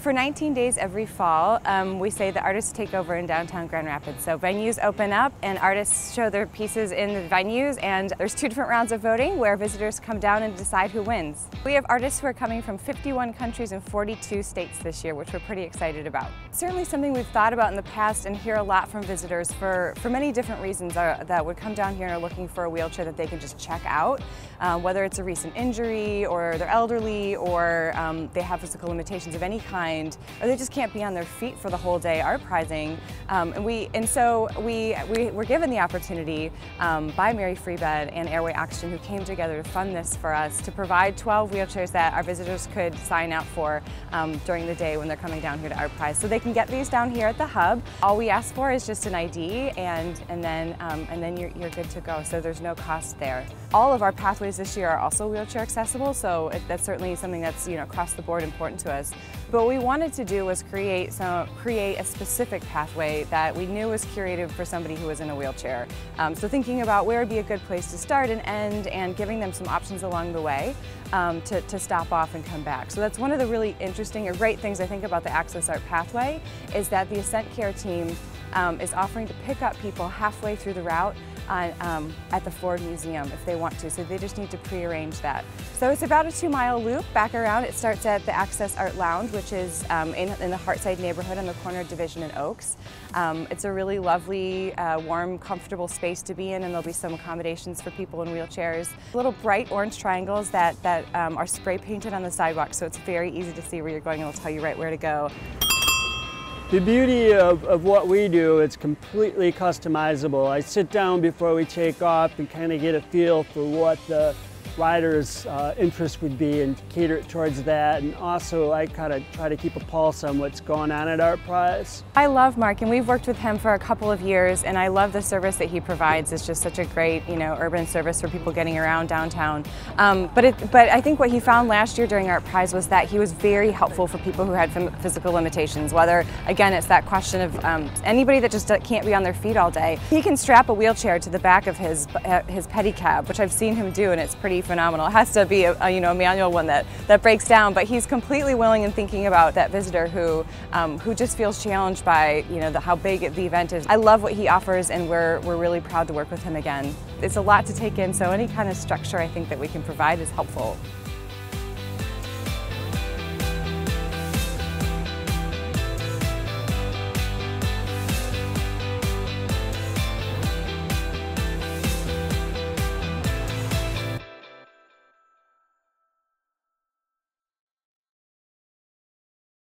For 19 days every fall, we say the artists take over in downtown Grand Rapids. So venues open up and artists show their pieces in the venues, and there's 2 different rounds of voting where visitors come down and decide who wins. We have artists who are coming from 51 countries and 42 states this year, which we're pretty excited about. Certainly something we've thought about in the past and hear a lot from visitors for many different reasons that would come down here and are looking for a wheelchair that they can just check out, whether it's a recent injury or they're elderly or they have physical limitations of any kind, or they just can't be on their feet for the whole day ArtPrizing. So we were given the opportunity by Mary Free Bed and Airway Oxygen, who came together to fund this for us, to provide 12 wheelchairs that our visitors could sign up for during the day when they're coming down here to ArtPrize. So they can get these down here at the hub. All we ask for is just an ID, and then you're good to go. So there's no cost there. All of our pathways this year are also wheelchair accessible, so that's certainly something that's across the board important to us. But what we wanted to do was create a specific pathway that we knew was curated for somebody who was in a wheelchair. So thinking about where would be a good place to start and end, and giving them some options along the way to stop off and come back. So that's one of the really interesting or great things I think about the Access Art pathway, is that the AscentCare team is offering to pick up people halfway through the route at the Ford Museum if they want to, so they just need to pre-arrange that. So it's about a 2-mile loop back around. It starts at the Access Art Lounge, which is in the Hartside neighborhood on the corner of Division and Oaks. It's a really lovely, warm, comfortable space to be in, and there'll be some accommodations for people in wheelchairs. Little bright orange triangles that are spray painted on the sidewalk, so it's very easy to see where you're going, and it'll tell you right where to go. The beauty of what we do, it's completely customizable. I sit down before we take off and kind of get a feel for what the rider's interest would be and cater it towards that. And also I kind of try to keep a pulse on what's going on at ArtPrize. I love Mark, and we've worked with him for a couple of years, and I love the service that he provides. It's just such a great, urban service for people getting around downtown. But I think what he found last year during ArtPrize was that he was very helpful for people who had physical limitations, whether, again, it's that question of anybody that just can't be on their feet all day. He can strap a wheelchair to the back of his pedicab, which I've seen him do, and it's pretty phenomenal. It has to be a manual one that breaks down, but he's completely willing and thinking about that visitor who just feels challenged by how big the event is. I love what he offers, and we're really proud to work with him again. It's a lot to take in, so any kind of structure I think that we can provide is helpful.